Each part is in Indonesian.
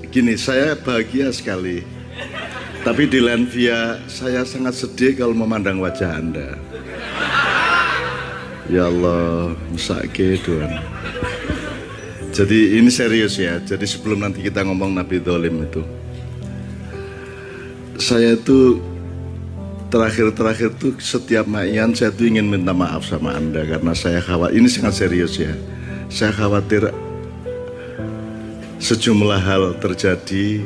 Gini, saya bahagia sekali. Tapi di lain via saya sangat sedih kalau memandang wajah Anda. Ya Allah, musake Tuhan. Jadi ini serius ya. Jadi sebelum nanti kita ngomong Nabi Dholim itu, saya itu terakhir tuh setiap ma'ian saya tuh ingin minta maaf sama Anda karena saya khawatir, ini sangat serius ya. Saya khawatir sejumlah hal terjadi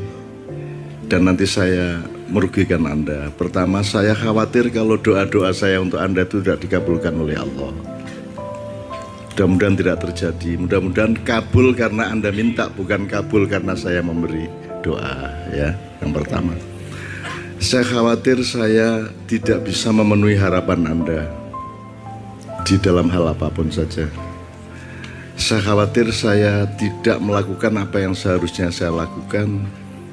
dan nanti saya merugikan Anda. Pertama, saya khawatir kalau doa-doa saya untuk Anda itu tidak dikabulkan oleh Allah. Mudah-mudahan tidak terjadi. Mudah-mudahan kabul karena Anda minta, bukan kabul karena saya memberi doa ya. Yang pertama, saya khawatir saya tidak bisa memenuhi harapan Anda di dalam hal apapun saja. Saya khawatir saya tidak melakukan apa yang seharusnya saya lakukan,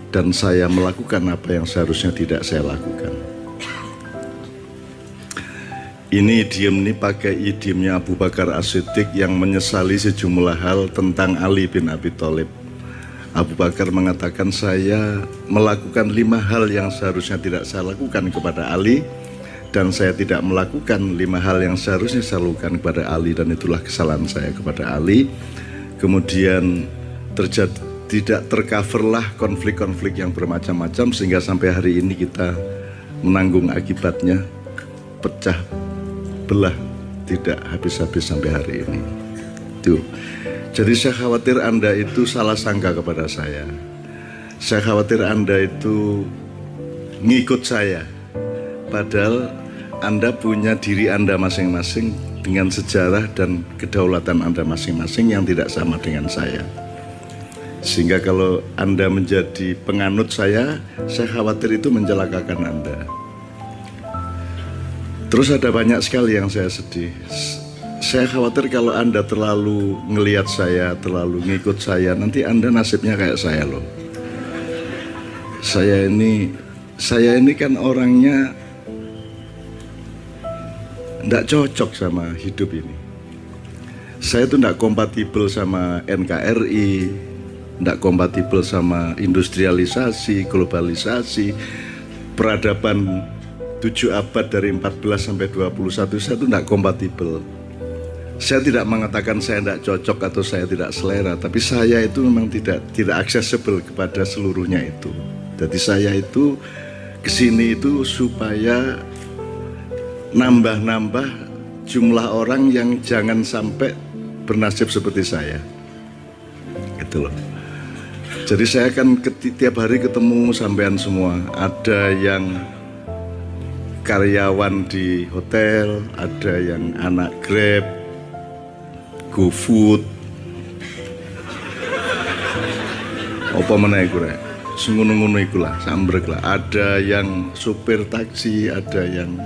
dan saya melakukan apa yang seharusnya tidak saya lakukan. Ini idiom ini pakai idiomnya Abu Bakar As-Siddiq yang menyesali sejumlah hal tentang Ali bin Abi Thalib. Abu Bakar mengatakan, saya melakukan 5 hal yang seharusnya tidak saya lakukan kepada Ali, dan saya tidak melakukan 5 hal yang seharusnya saya lakukan kepada Ali, dan itulah kesalahan saya kepada Ali. Kemudian tidak tercoverlah konflik-konflik yang bermacam-macam sehingga sampai hari ini kita menanggung akibatnya, pecah belah tidak habis-habis sampai hari ini. Tuh. Jadi saya khawatir Anda itu salah sangka kepada saya. Saya khawatir Anda itu ngikut saya. Padahal Anda punya diri Anda masing-masing dengan sejarah dan kedaulatan Anda masing-masing yang tidak sama dengan saya. Sehingga kalau Anda menjadi penganut saya khawatir itu mencelakakan Anda. Terus ada banyak sekali yang saya sedih. Saya khawatir kalau Anda terlalu ngelihat saya, terlalu ngikut saya, nanti Anda nasibnya kayak saya loh. Saya ini kan orangnya tidak cocok sama hidup ini. Saya itu tidak kompatibel sama NKRI, tidak kompatibel sama industrialisasi, globalisasi, peradaban 7 abad dari 14 sampai 21, saya itu tidak kompatibel. Saya tidak mengatakan saya tidak cocok atau saya tidak selera, tapi saya itu memang tidak accessible kepada seluruhnya itu. Jadi saya itu kesini itu supaya nambah jumlah orang yang jangan sampai bernasib seperti saya. Gitu loh. Jadi saya kan tiap hari ketemu sampean semua. Ada yang karyawan di hotel, ada yang anak Grab, GoFood, apa meneh iku rek, ngono-ngono iku lah, sambrek lah. Ada yang supir taksi, ada yang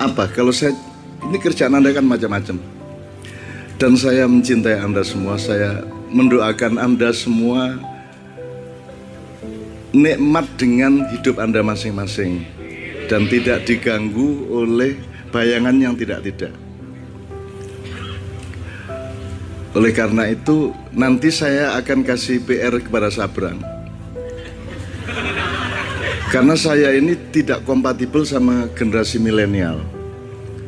apa. Kalau saya ini kerjaan Anda kan macam-macam. Dan saya mencintai Anda semua, saya mendoakan Anda semua nikmat dengan hidup Anda masing-masing dan tidak diganggu oleh bayangan yang tidak-tidak. Oleh karena itu nanti saya akan kasih PR kepada Sabrang, karena saya ini tidak kompatibel sama generasi milenial.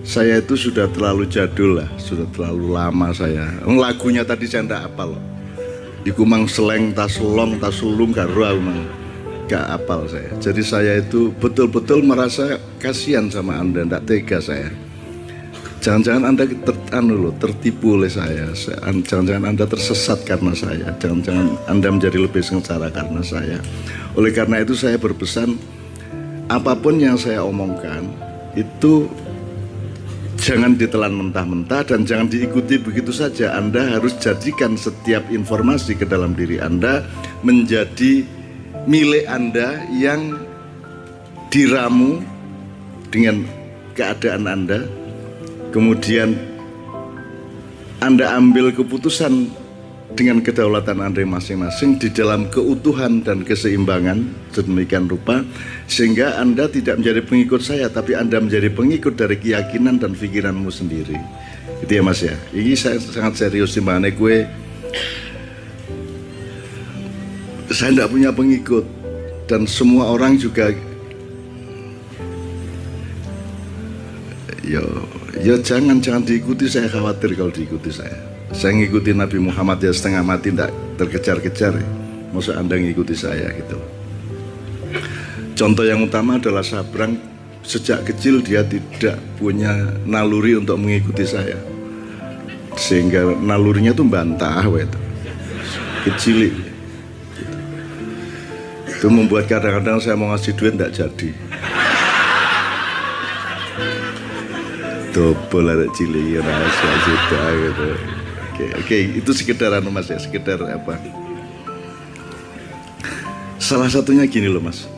Saya itu sudah terlalu jadul lah, sudah terlalu lama saya. Lagunya tadi saya tidak apal. Iku mang seleng tas long tas sulung karo gak apal saya. Jadi saya itu betul-betul merasa kasihan sama Anda, tidak tega saya. Jangan-jangan Anda tertipu oleh saya. Jangan-jangan Anda tersesat karena saya. Jangan-jangan Anda menjadi lebih sengsara karena saya. Oleh karena itu saya berpesan, apapun yang saya omongkan itu jangan ditelan mentah-mentah dan jangan diikuti begitu saja. Anda harus jadikan setiap informasi ke dalam diri Anda menjadi milik Anda yang diramu dengan keadaan Anda. Kemudian Anda ambil keputusan dengan kedaulatan Anda masing-masing di dalam keutuhan dan keseimbangan sedemikian rupa sehingga Anda tidak menjadi pengikut saya, tapi Anda menjadi pengikut dari keyakinan dan pikiranmu sendiri. Itu ya Mas ya. Ini saya sangat serius di mana gue saya tidak punya pengikut, dan semua orang juga yo jangan diikuti. Saya khawatir kalau diikuti. Saya ngikuti Nabi Muhammad ya setengah mati, tidak terkejar-kejar. Masa Anda ngikuti saya gitu. Contoh yang utama adalah Sabrang. Sejak kecil dia tidak punya naluri untuk mengikuti saya, sehingga nalurinya tuh bantah itu kecil gitu. Itu membuat kadang-kadang saya mau ngasih duit tidak jadi. Dobol ada cilik rahasia sudah gitu. Oke, itu sekedar Mas ya, sekedar apa? Salah satunya gini loh Mas.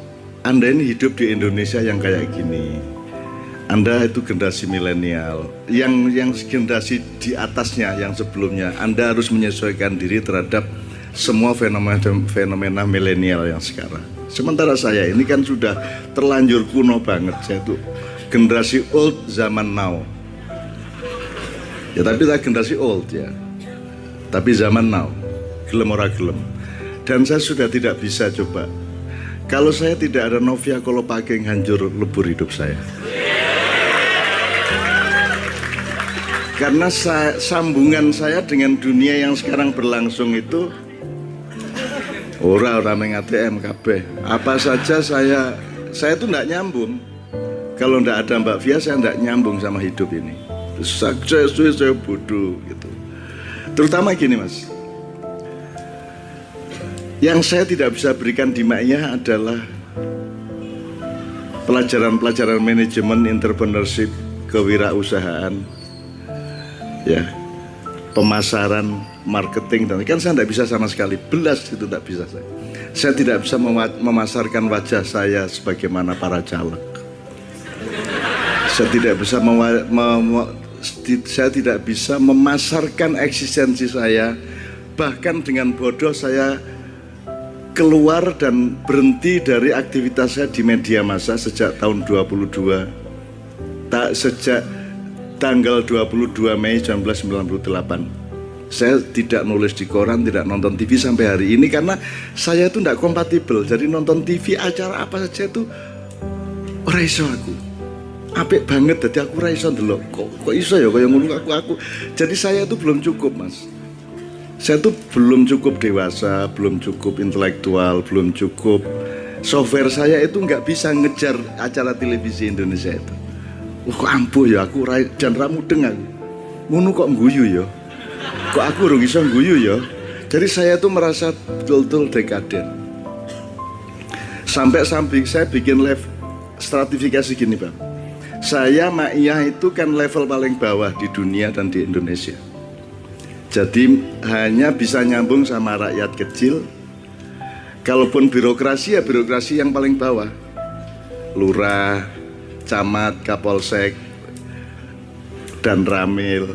Anda ini hidup di Indonesia yang kayak gini. Anda itu generasi milenial, yang generasi di atasnya, yang sebelumnya. Anda harus menyesuaikan diri terhadap semua fenomena milenial yang sekarang. Sementara saya ini kan sudah terlanjur kuno banget. Saya itu generasi old zaman now. Ya tapi saya generasi old ya. Tapi zaman now, gelem ora gelem. Dan saya sudah tidak bisa coba. Kalau saya tidak ada Novia Kolopaking, hancur lebur hidup saya. Karena sambungan saya dengan dunia yang sekarang berlangsung itu ora main ATM kabeh. Apa saja saya tuh tidak nyambung. Kalau tidak ada Mbak Via, saya tidak nyambung sama hidup ini. Saya bodoh gitu. Terutama gini Mas, yang saya tidak bisa berikan di Ma'iyah adalah pelajaran-pelajaran manajemen, entrepreneurship, kewirausahaan, ya, pemasaran, marketing, dan kan saya tidak bisa sama sekali, belas itu tidak bisa saya. Saya tidak bisa memasarkan wajah saya sebagaimana para caleg. Saya tidak bisa memasarkan eksistensi saya. Bahkan dengan bodoh saya keluar dan berhenti dari aktivitas saya di media massa sejak tahun 22. Sejak tanggal 22 Mei 1998. Saya tidak nulis di koran, tidak nonton TV sampai hari ini karena saya itu tidak kompatibel. Jadi nonton TV acara apa saja itu ora iso aku. Apik banget, jadi aku ora iso ndelok. Kok iso ya kaya ngono aku. Jadi saya itu belum cukup, Mas. Saya tuh belum cukup dewasa, belum cukup intelektual, belum cukup software saya itu nggak bisa ngejar acara televisi Indonesia itu. Kok ampuh ya aku jan ra mudeng aku. Ngono kok ngguyu ya. Kok aku ora iso ngguyu ya. Jadi saya tuh merasa betul-betul dekaden. Sampai saya bikin live stratifikasi gini, Bang. Saya Ma'iyah itu kan level paling bawah di dunia dan di Indonesia. Jadi hanya bisa nyambung sama rakyat kecil. Kalaupun birokrasi ya birokrasi yang paling bawah. Lurah, camat, kapolsek, dan ramil.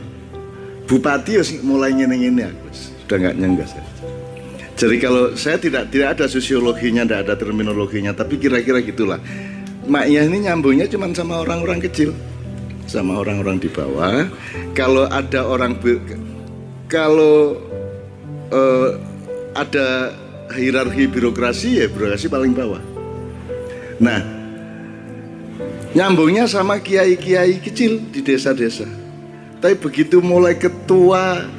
Bupati ya mulai ngene-ngene aku. Sudah nggak nyenggas. Jadi kalau saya tidak ada sosiologinya, tidak ada terminologinya, tapi kira-kira gitulah. Ma'iyah ini nyambungnya cuma sama orang-orang kecil, sama orang-orang di bawah. Kalau ada ada hierarki birokrasi ya birokrasi paling bawah. Nah, nyambungnya sama kiai-kiai kecil di desa-desa. Tapi begitu mulai ketua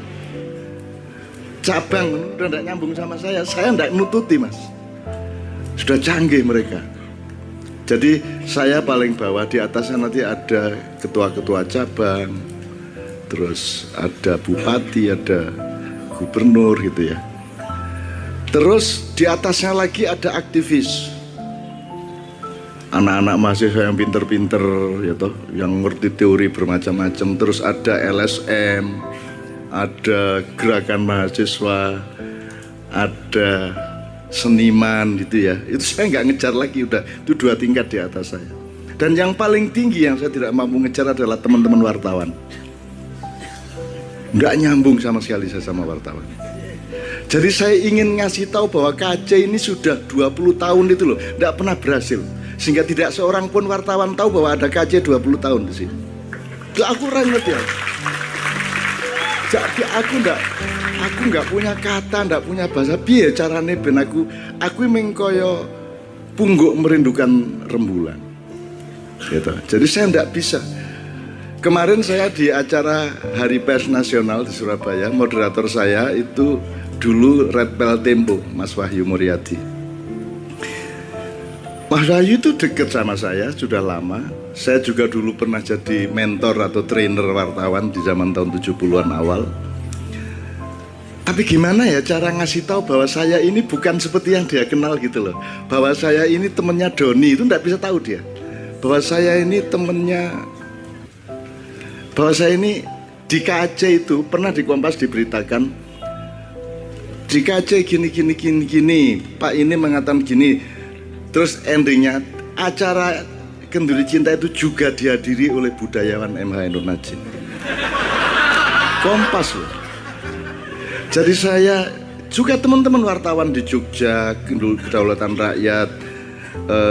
cabang udah tidak nyambung sama saya tidak nututi, Mas. Sudah canggih mereka. Jadi saya paling bawah, di atasnya nanti ada ketua-ketua cabang, terus ada bupati, ada gubernur gitu ya. Terus di atasnya lagi ada aktivis, anak-anak mahasiswa yang pinter-pinter ya toh, yang ngerti teori bermacam-macam. Terus ada LSM, ada gerakan mahasiswa, ada seniman gitu ya. Itu saya nggak ngejar lagi, udah itu 2 tingkat di atas saya. Dan yang paling tinggi yang saya tidak mampu ngejar adalah teman-teman wartawan. Nggak nyambung sama sekali saya sama wartawan. Jadi saya ingin ngasih tahu bahwa KC ini sudah 20 tahun itu loh, nggak pernah berhasil. Sehingga tidak seorang pun wartawan tahu bahwa ada KC 20 tahun di sini. Itu aku ngerti ya. Jadi aku nggak punya kata, nggak punya bahasa. Piye carane ben aku mengkoyo pungguk merindukan rembulan. Gitu. Jadi saya nggak bisa. Kemarin saya di acara Hari Pers Nasional di Surabaya, moderator saya itu dulu Red Bell Tempo, Mas Wahyu Muryadi. Mas Wahyu itu dekat sama saya sudah lama. Saya juga dulu pernah jadi mentor atau trainer wartawan di zaman tahun 70-an awal. Tapi gimana ya cara ngasih tahu bahwa saya ini bukan seperti yang dia kenal gitu loh. Bahwa saya ini temennya Doni, itu nggak bisa tahu dia. Bahwa saya ini temennya, bahwa saya ini di KAC itu pernah di Kompas diberitakan di KAC gini, Pak ini mengatakan gini. Terus endingnya acara Kenduri Cinta itu juga dihadiri oleh budayawan MH Ainur Najib. Kompas loh. Jadi saya juga teman-teman wartawan di Jogja, Kedaulatan Rakyat,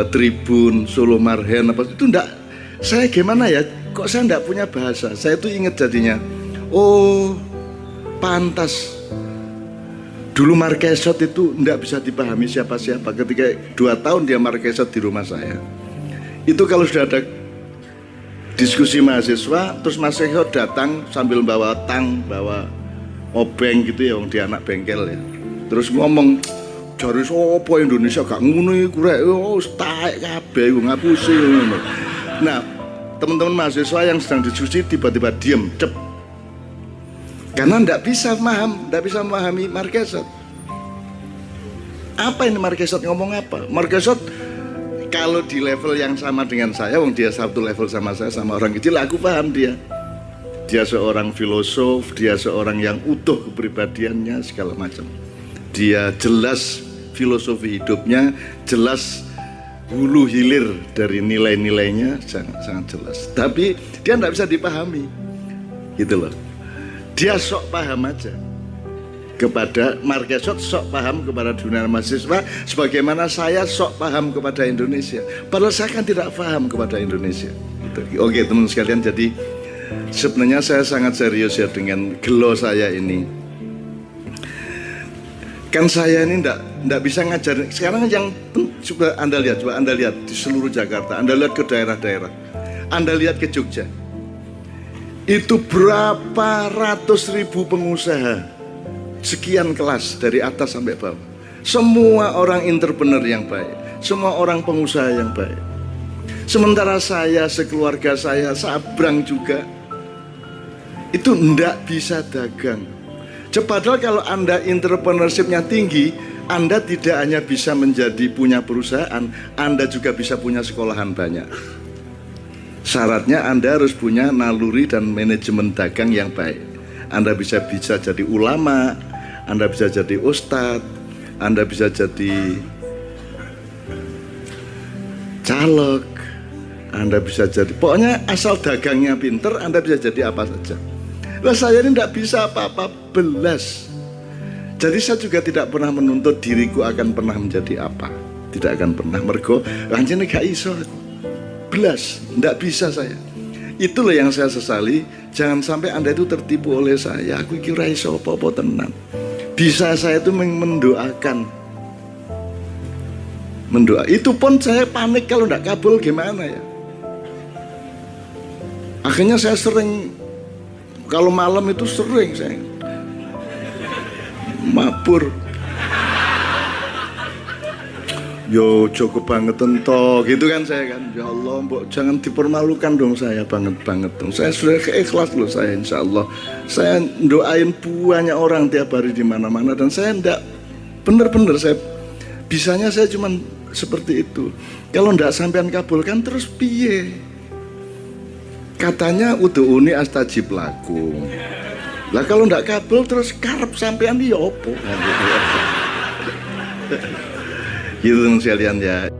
Tribun, Solo Marhen, apa itu enggak. Saya gimana ya? Kok saya enggak punya bahasa? Saya tuh ingat jadinya. Oh, pantas. Dulu Marquesot itu enggak bisa dipahami siapa-siapa. Ketika 2 tahun dia Marquesot di rumah saya. Itu kalau sudah ada diskusi mahasiswa, terus Mas Seho datang sambil bawa tang, bawa obeng gitu ya, dia anak bengkel ya. Terus ngomong, jari sopo Indonesia gak ngono iki kurek, oh taek kabeh iku ngapusi ngono. Nah, teman-teman mahasiswa yang sedang diskusi tiba-tiba diam, cep. Karena ndak bisa memahami Marquesot. Apa ini Marquesot ngomong apa? Marquesot kalau di level yang sama dengan saya, wong dia satu level sama saya, sama orang kecil, aku paham dia. Dia seorang filosof, dia seorang yang utuh kepribadiannya segala macam. Dia jelas filosofi hidupnya, jelas hulu hilir dari nilai-nilainya sangat jelas. Tapi dia tidak bisa dipahami, gitu loh. Dia sok paham aja kepada Marquesot, sok paham kepada dunia mahasiswa, sebagaimana saya sok paham kepada Indonesia. Padahal saya kan tidak paham kepada Indonesia. Gitu. Oke teman sekalian, jadi sebenarnya saya sangat serius ya dengan gelo saya ini. Kan saya ini ndak bisa ngajar. Sekarang yang coba Anda lihat di seluruh Jakarta, Anda lihat ke daerah-daerah, Anda lihat ke Jogja. Itu berapa ratus ribu pengusaha, sekian kelas dari atas sampai bawah. Semua orang entrepreneur yang baik, semua orang pengusaha yang baik. Sementara saya, sekeluarga saya, Sabrang juga, itu ndak bisa dagang. Padahal kalau Anda entrepreneurship-nya tinggi, Anda tidak hanya bisa menjadi punya perusahaan, Anda juga bisa punya sekolahan banyak. Syaratnya Anda harus punya naluri dan manajemen dagang yang baik. Anda bisa jadi ulama, Anda bisa jadi ustadz, Anda bisa jadi caleg, Anda bisa jadi, pokoknya asal dagangnya pinter, Anda bisa jadi apa saja. Lah saya ini tidak bisa apa-apa belas. Jadi saya juga tidak pernah menuntut diriku akan pernah menjadi apa. Tidak akan pernah, mergo anjene gak iso belas, tidak bisa saya. Itulah yang saya sesali. Jangan sampai Anda itu tertipu oleh saya. Aku kira iso apa-apa tenan. Bisa saya itu mendoakan. Itu pun saya panik kalau tidak kabul gimana ya. Akhirnya saya sering, kalau malam itu sering saya mabur. Yo cukup banget entok gitu kan saya kan. Ya Allah, mbok jangan dipermalukan dong saya banget dong. Saya sudah ikhlas loh saya, insya Allah. Saya doain banyak orang tiap hari di mana-mana, dan saya enggak bener-bener saya bisanya saya cuman seperti itu. Kalau enggak sampean kabulkan terus piye? Katanya udhu'uni astajib lakum. Lah kalau enggak kabul terus karep sampean ya opo? Gitu sekalian ya.